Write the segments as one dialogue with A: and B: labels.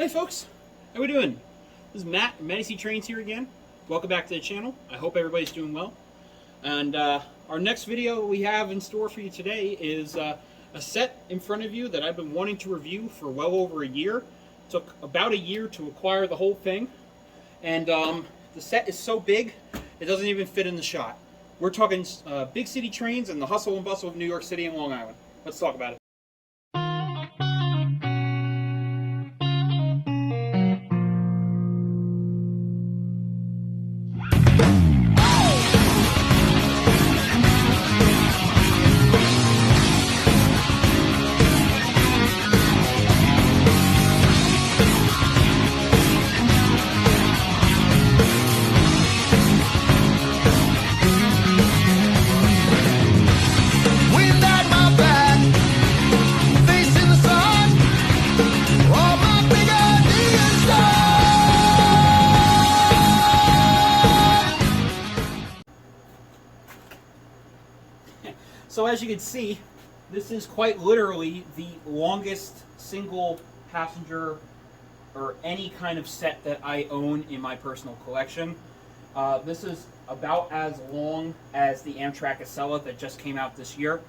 A: Hi folks, how we doing? This is Matt, Medici Trains here again. Welcome back to the channel. I hope everybody's doing well. And our next video we have in store for you today is a set in front of you that I've been wanting to review for well over a year. It took about a year to acquire the whole thing. And the set is so big, it doesn't even fit in the shot. We're talking big city trains and the hustle and bustle of New York City and Long Island. Let's talk about it. So as you can see, this is quite literally the longest single passenger or any kind of set that I own in my personal collection. This is about as long as the Amtrak Acela that just came out this year.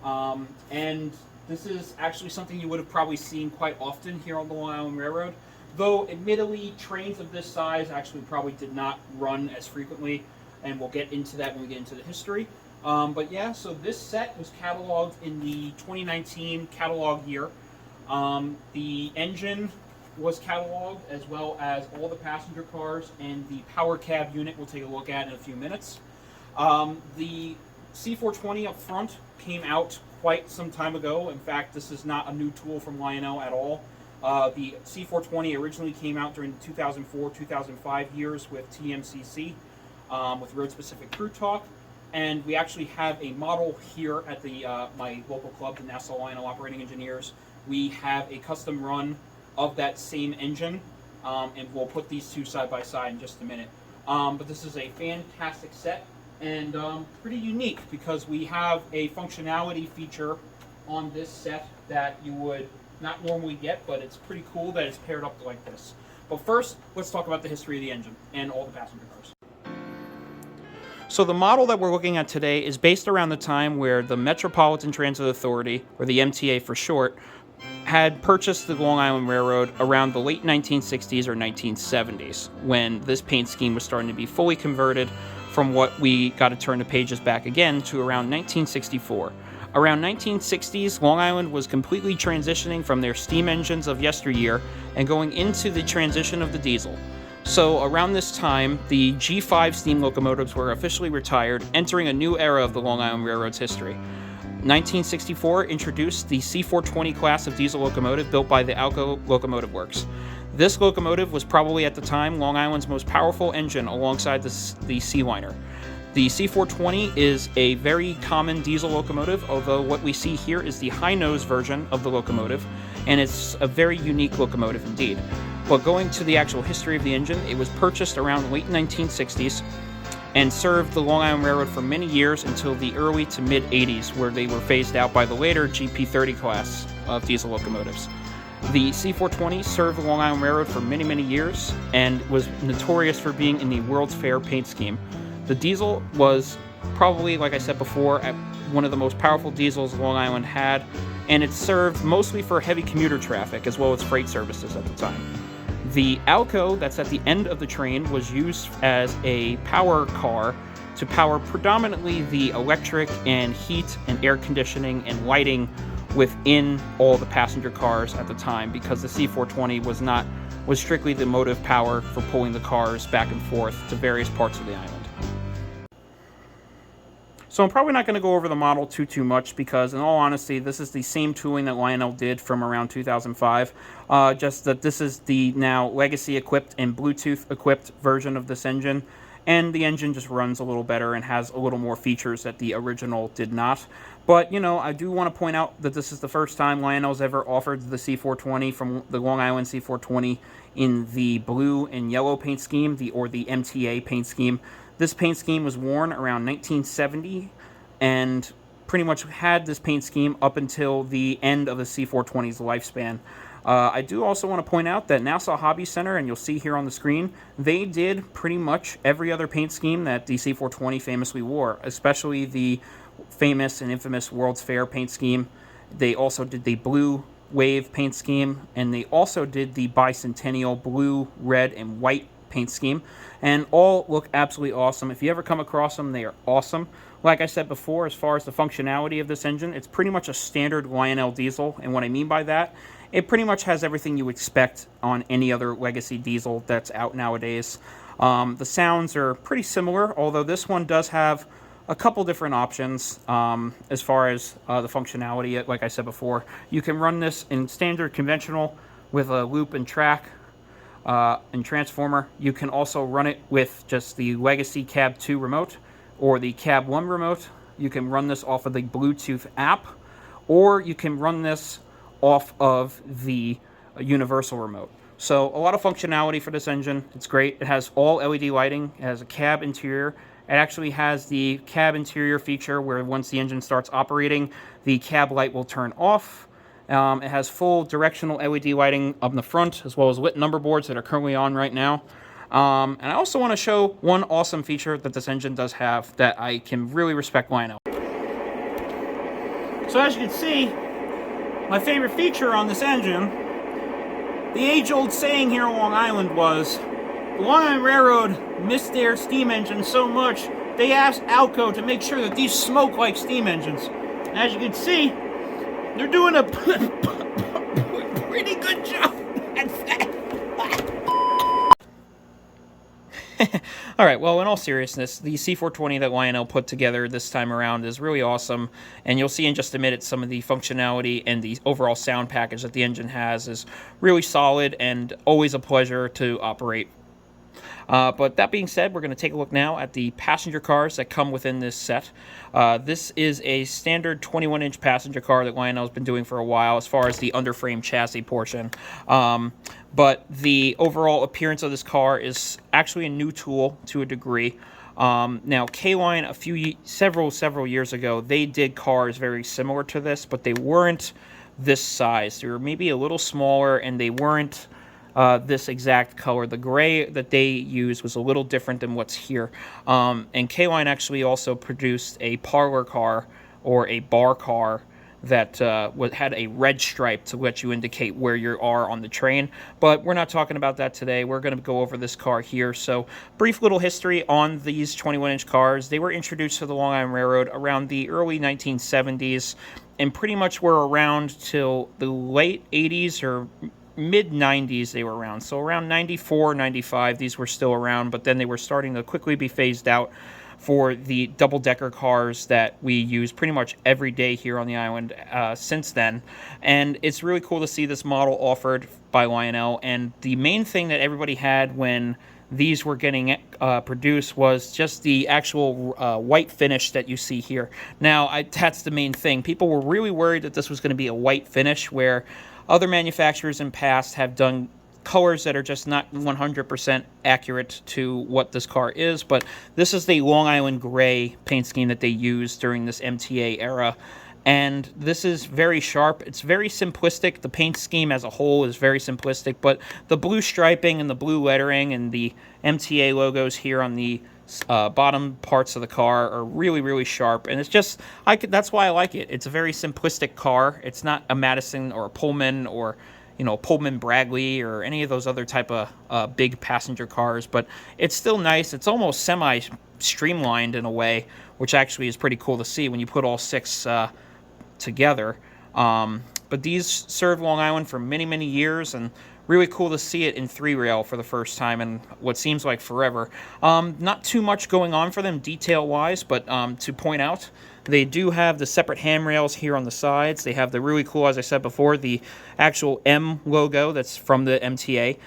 A: And this is actually something you would have probably seen quite often here on the Long Island Railroad. Though admittedly, trains of this size actually probably did not run as frequently, and we'll get into that when we get into the history. But yeah, so this set was cataloged in the 2019 catalog year. The engine was cataloged as well as all the passenger cars and the power cab unit we'll take a look at in a few minutes. The C420 up front came out quite some time ago. In fact, this is not a new tool from Lionel at all. The C420 originally came out during the 2004-2005 years with TMCC, with Road Specific Crew Talk. And we actually have a model here at the my local club, the Nassau Lionel Operating Engineers. We have a custom run of that same engine, and we'll put these two side by side in just a minute. But this is a fantastic set and pretty unique because we have a functionality feature on this set that you would not normally get, but it's pretty cool that it's paired up like this. But first, let's talk about the history of the engine and all the passenger cars. So the model that we're looking at today is based around the time where the Metropolitan Transit Authority, or the MTA for short, had purchased the Long Island Railroad around the late 1960s or 1970s, when this paint scheme was starting to be fully converted from what we got to turn the pages back again to around 1964. Around 1960s, Long Island was completely transitioning from their steam engines of yesteryear and going into the transition of the diesel. So around this time, the G5 steam locomotives were officially retired, entering a new era of the Long Island Railroad's history. 1964 introduced the C420 class of diesel locomotive built by the Alco Locomotive Works. This locomotive was probably at the time Long Island's most powerful engine alongside the Sealiner. The C420 is a very common diesel locomotive, although what we see here is the high-nose version of the locomotive, and it's a very unique locomotive indeed. But going to the actual history of the engine, it was purchased around the late 1960s and served the Long Island Railroad for many years until the early to mid-80s, where they were phased out by the later GP30 class of diesel locomotives. The C420 served the Long Island Railroad for many, many years and was notorious for being in the World's Fair paint scheme. The diesel was probably, like I said before, one of the most powerful diesels Long Island had, and it served mostly for heavy commuter traffic as well as freight services at the time. The Alco that's at the end of the train was used as a power car to power predominantly the electric and heat and air conditioning and lighting within all the passenger cars at the time, because the C420 was strictly the motive power for pulling the cars back and forth to various parts of the island. So I'm probably not going to go over the model too much because, in all honesty, this is the same tooling that Lionel did from around 2005. Just that this is the now legacy-equipped and Bluetooth-equipped version of this engine, and the engine just runs a little better and has a little more features that the original did not. But, you know, I do want to point out that this is the first time Lionel's ever offered the C420 from the Long Island C420 in the blue and yellow paint scheme, or the MTA paint scheme. This paint scheme was worn around 1970 and pretty much had this paint scheme up until the end of the C420's lifespan. I do also want to point out that Nassau Hobby Center, and you'll see here on the screen, they did pretty much every other paint scheme that the C420 famously wore, especially the famous and infamous World's Fair paint scheme. They also did the Blue Wave paint scheme, and they also did the Bicentennial blue, red, and white paint scheme, and all look absolutely awesome. If you ever come across them, they are awesome. Like I said before, as far as the functionality of this engine, it's pretty much a standard Lionel diesel, and what I mean by that, it pretty much has everything you expect on any other legacy diesel that's out nowadays. The sounds are pretty similar, although this one does have a couple different options as far as the functionality. Like I said before, you can run this in standard conventional with a loop and track and transformer. You can also run it with just the legacy Cab 2 remote or the Cab 1 remote. You can run this off of the Bluetooth app, or you can run this off of the universal remote. So a lot of functionality for this engine. It's great. It has all LED lighting. It has a cab interior. It actually has the cab interior feature where once the engine starts operating, the cab light will turn off. It has full directional LED lighting up in the front, as well as lit number boards that are currently on right now. And I also want to show one awesome feature that this engine does have that I can really respect Lionel. So as you can see, my favorite feature on this engine, the age-old saying here on Long Island was, the Long Island Railroad missed their steam engines so much, they asked Alco to make sure that these smoke like steam engines. And as you can see, they're doing a pretty good job at that. All right, well, in all seriousness, the C420 that Lionel put together this time around is really awesome, and you'll see in just a minute some of the functionality and the overall sound package that the engine has is really solid and always a pleasure to operate. But that being said, we're going to take a look now at the passenger cars that come within this set. This is a standard 21-inch passenger car that Lionel's been doing for a while as far as the underframe chassis portion. But the overall appearance of this car is actually a new tool to a degree. Now, K-Line several years ago, they did cars very similar to this, but they weren't this size. They were maybe a little smaller, and they weren't this exact color. The gray that they used was a little different than what's here. And K-Line actually also produced a parlor car or a bar car that had a red stripe to let you indicate where you are on the train. But we're not talking about that today. We're going to go over this car here. So brief little history on these 21-inch cars. They were introduced to the Long Island Railroad around the early 1970s and pretty much were around till the late 80s or mid-90s they were around. So around 94, 95, these were still around, but then they were starting to quickly be phased out for the double-decker cars that we use pretty much every day here on the island since then. And it's really cool to see this model offered by Lionel. And the main thing that everybody had when these were getting produced was just the actual white finish that you see here. Now, that's the main thing. People were really worried that this was going to be a white finish, where other manufacturers in past have done colors that are just not 100% accurate to what this car is, but this is the Long Island gray paint scheme that they used during this MTA era. And this is very sharp. It's very simplistic. The paint scheme as a whole is very simplistic, but the blue striping and the blue lettering and the MTA logos here on the bottom parts of the car are really, really sharp. And it's just, that's why I like it. It's a very simplistic car. It's not a Madison or a Pullman or, you know, Pullman Braggley or any of those other type of big passenger cars, but it's still nice. It's almost semi-streamlined in a way, which actually is pretty cool to see when you put all six together. But these served Long Island for many, many years, and really cool to see it in 3-rail for the first time in what seems like forever. Not too much going on for them detail-wise, but to point out, they do have the separate handrails here on the sides. They have the really cool, as I said before, the actual M logo that's from the MTA.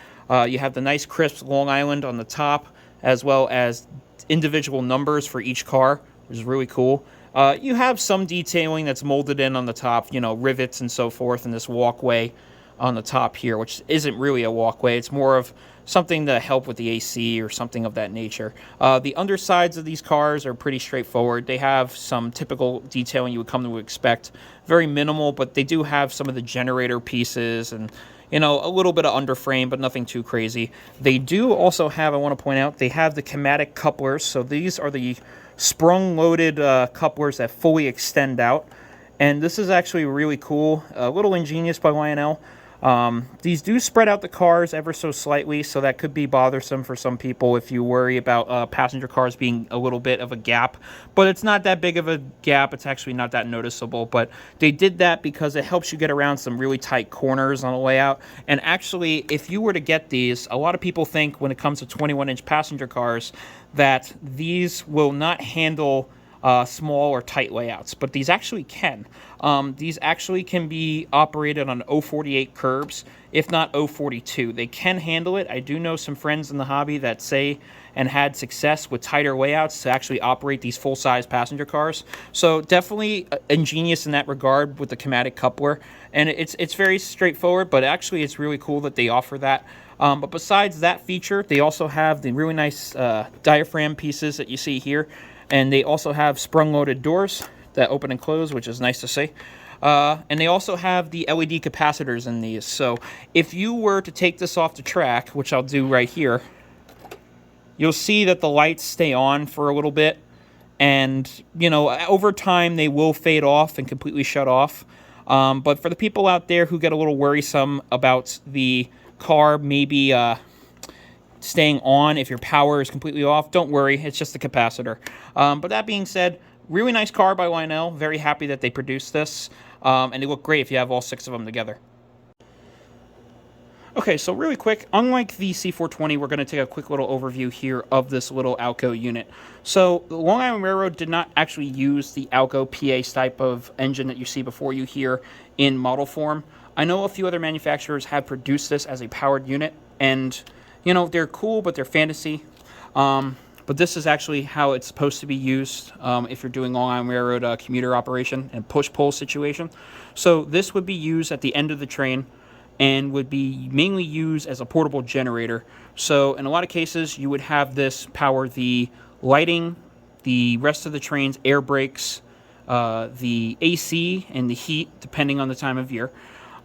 A: You have the nice crisp Long Island on the top, as well as individual numbers for each car, which is really cool. You have some detailing that's molded in on the top, you know, rivets and so forth, and this walkway on the top here, which isn't really a walkway. It's more of something to help with the AC or something of that nature. The undersides of these cars are pretty straightforward. They have some typical detailing you would come to expect. Very minimal, but they do have some of the generator pieces and, you know, a little bit of underframe, but nothing too crazy. They do also have, I want to point out, they have the chromatic couplers. So these are the sprung-loaded couplers that fully extend out. And this is actually really cool, a little ingenious by Lionel. These do spread out the cars ever so slightly, so that could be bothersome for some people if you worry about passenger cars being a little bit of a gap. But it's not that big of a gap. It's actually not that noticeable. But they did that because it helps you get around some really tight corners on the way out. And actually, if you were to get these, a lot of people think when it comes to 21-inch passenger cars that these will not handle small or tight layouts, but these actually can. These actually can be operated on 048 curbs, if not 042. They can handle it. I do know some friends in the hobby that say and had success with tighter layouts to actually operate these full-size passenger cars. So definitely ingenious in that regard with the chromatic coupler. And it's very straightforward, but actually it's really cool that they offer that. But besides that feature, they also have the really nice diaphragm pieces that you see here. And they also have sprung-loaded doors that open and close, which is nice to see. And they also have the LED capacitors in these. So if you were to take this off the track, which I'll do right here, you'll see that the lights stay on for a little bit. And, you know, over time they will fade off and completely shut off. But for the people out there who get a little worrisome about the car maybe staying on if your power is completely off, don't worry, it's just the capacitor. But that being said, really nice car by Lionel. Very happy that they produced this. And they look great if you have all 6 of them together. Okay, so really quick, unlike the C420, we're going to take a quick little overview here of this little Alco unit. So the Long Island Railroad did not actually use the Alco PA type of engine that you see before you here in model form. I know a few other manufacturers have produced this as a powered unit, and you know, they're cool, but they're fantasy. But this is actually how it's supposed to be used if you're doing Long Island Railroad commuter operation and push-pull situation. So this would be used at the end of the train and would be mainly used as a portable generator. So in a lot of cases, you would have this power the lighting, the rest of the train's air brakes, the AC, and the heat, depending on the time of year.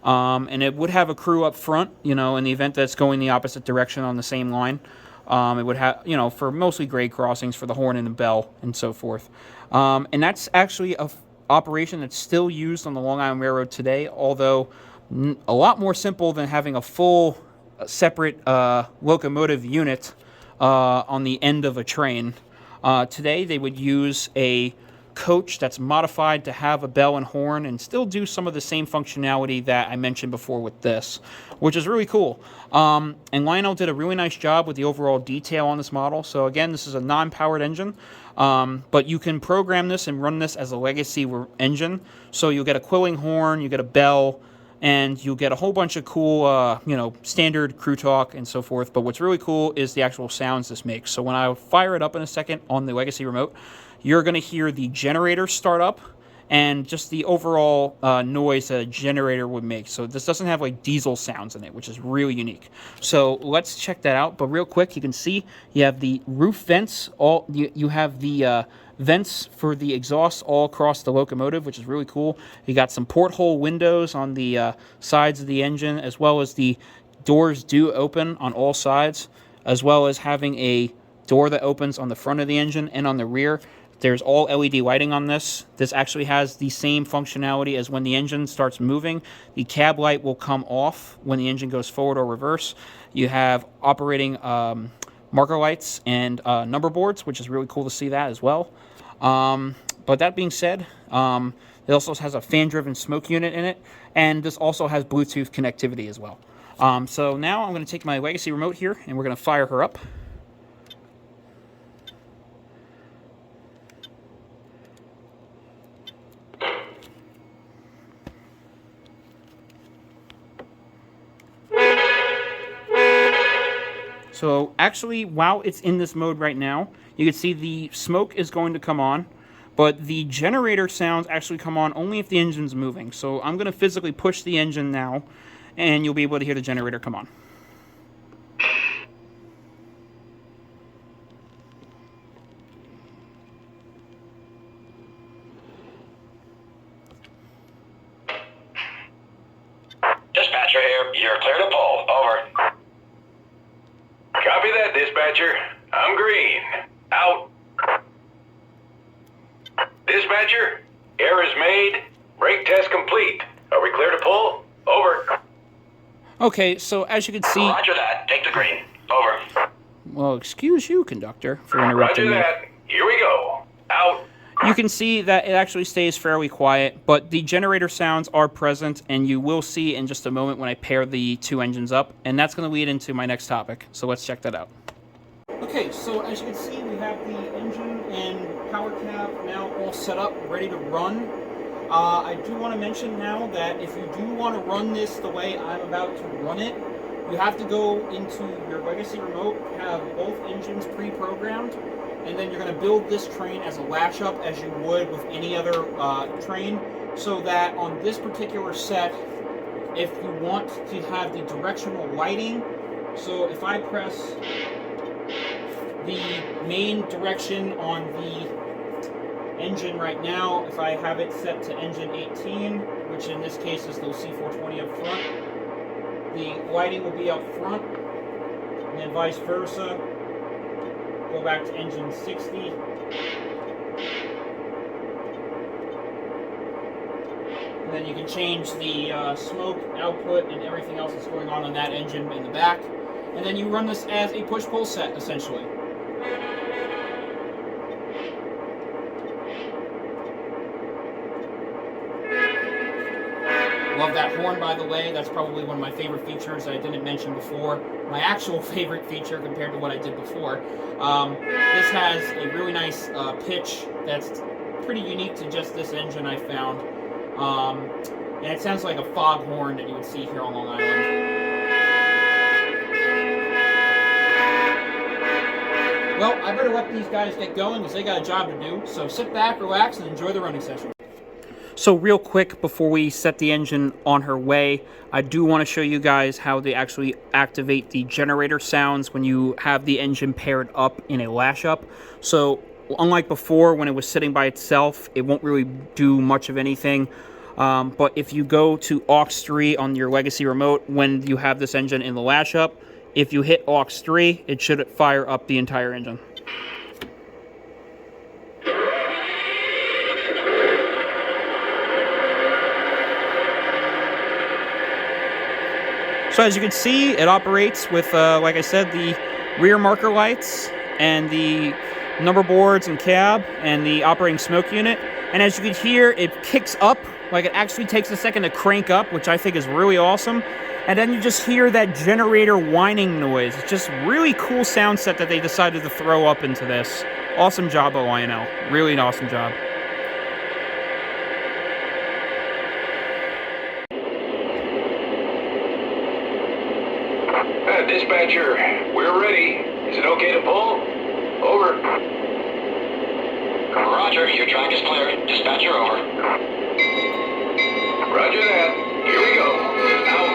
A: And it would have a crew up front, you know, in the event that it's going the opposite direction on the same line. It would have, you know, for mostly grade crossings, for the horn and the bell, and so forth. And that's actually a operation that's still used on the Long Island Railroad today, although a lot more simple than having a full separate locomotive unit on the end of a train. Today they would use a coach that's modified to have a bell and horn and still do some of the same functionality that I mentioned before with this, which is really cool. And Lionel did a really nice job with the overall detail on this model. So again, this is a non-powered engine, but you can program this and run this as a legacy engine. So you'll get a quilling horn, you get a bell, and you'll get a whole bunch of cool, you know, standard crew talk and so forth. But what's really cool is the actual sounds this makes. So when I fire it up in a second on the legacy remote, you're going to hear the generator start up and just the overall noise that a generator would make. So this doesn't have like diesel sounds in it, which is really unique. So let's check that out. But real quick, you can see you have the roof vents. You have the vents for the exhaust all across the locomotive, which is really cool. You got some porthole windows on the sides of the engine, as well as the doors do open on all sides, as well as having a door that opens on the front of the engine and on the rear. There's all LED lighting on this. This actually has the same functionality as when the engine starts moving. The cab light will come off when the engine goes forward or reverse. You have operating marker lights and number boards, which is really cool to see that as well. But that being said, it also has a fan-driven smoke unit in it, and this also has Bluetooth connectivity as well. So now I'm going to take my legacy remote here, and we're going to fire her up. So actually, while it's in this mode right now, you can see the smoke is going to come on, but the generator sounds actually come on only if the engine's moving. So I'm going to physically push the engine now, and you'll be able to hear the generator come on.
B: Dispatcher here. You're clear to pull. Over. Copy that, dispatcher. I'm green. Out. Dispatcher, air is made. Brake test complete. Are we clear to pull? Over.
A: Okay, so as you can see...
B: Roger that. Take the green. Over.
A: Well, excuse you, conductor, for interrupting me.
B: Roger that. Here we go. Out.
A: You can see that it actually stays fairly quiet, but the generator sounds are present, and you will see in just a moment when I pair the two engines up, and that's going to lead into my next topic, so let's check that out. Okay, so as you can see, we have the engine and power cab now all set up, ready to run. I do want to mention now that if you do want to run this the way I'm about to run it, you have to go into your legacy remote, have both engines pre-programmed, and then you're going to build this train as a lash-up as you would with any other train, so that on this particular set, if you want to have the directional lighting, so if I press the main direction on the engine right now, if I have it set to engine 18, which in this case is the C420 up front, the lighting will be up front, and then vice versa. Go back to engine 60. And then you can change the smoke output and everything else that's going on that engine in the back. And then you run this as a push-pull set, essentially. Love that horn, by the way. That's probably one of my favorite features I didn't mention before. My actual favorite feature compared to what I did before. This has a really nice pitch that's pretty unique to just this engine, I found. And it sounds like a fog horn that you would see here on Long Island. Well, I better let these guys get going because they got a job to do. So sit back, relax, and enjoy the running session. So real quick, before we set the engine on her way, I do want to show you guys how they actually activate the generator sounds when you have the engine paired up in a lash-up. So unlike before, when it was sitting by itself, it won't really do much of anything. But if you go to aux 3 on your legacy remote, when you have this engine in the lash-up, if you hit aux 3, it should fire up the entire engine. So as you can see, it operates with, like I said, the rear marker lights and the number boards and cab and the operating smoke unit. And as you can hear, it kicks up, like it actually takes a second to crank up, which I think is really awesome. And then you just hear that generator whining noise. It's just really cool sound set that they decided to throw up into this. Awesome job by Lionel. Really an awesome job.
B: Dispatcher, we're ready. Is it okay to pull? Over. Roger, your track is clear. Dispatcher, over. Roger that. Here we go. Out.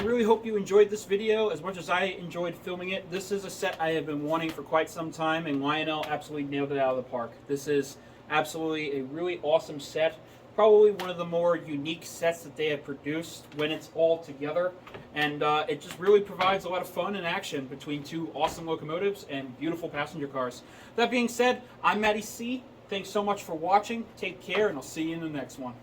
A: really hope you enjoyed this video as much as I enjoyed filming it. This is a set I have been wanting for quite some time, and Lionel absolutely nailed it out of the park. This is absolutely a really awesome set. Probably one of the more unique sets that they have produced when it's all together. And it just really provides a lot of fun and action between two awesome locomotives and beautiful passenger cars. That being said, I'm Matty C. Thanks so much for watching. Take care, and I'll see you in the next one.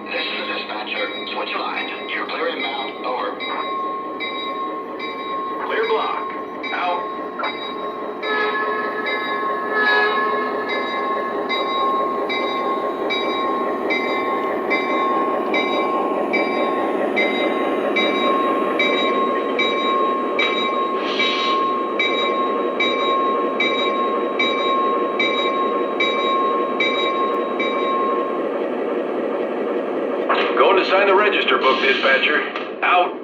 C: This is the dispatcher. Switch line. You're clear inbound. Over.
B: Clear block. Out. Going to sign the register book, dispatcher. Out.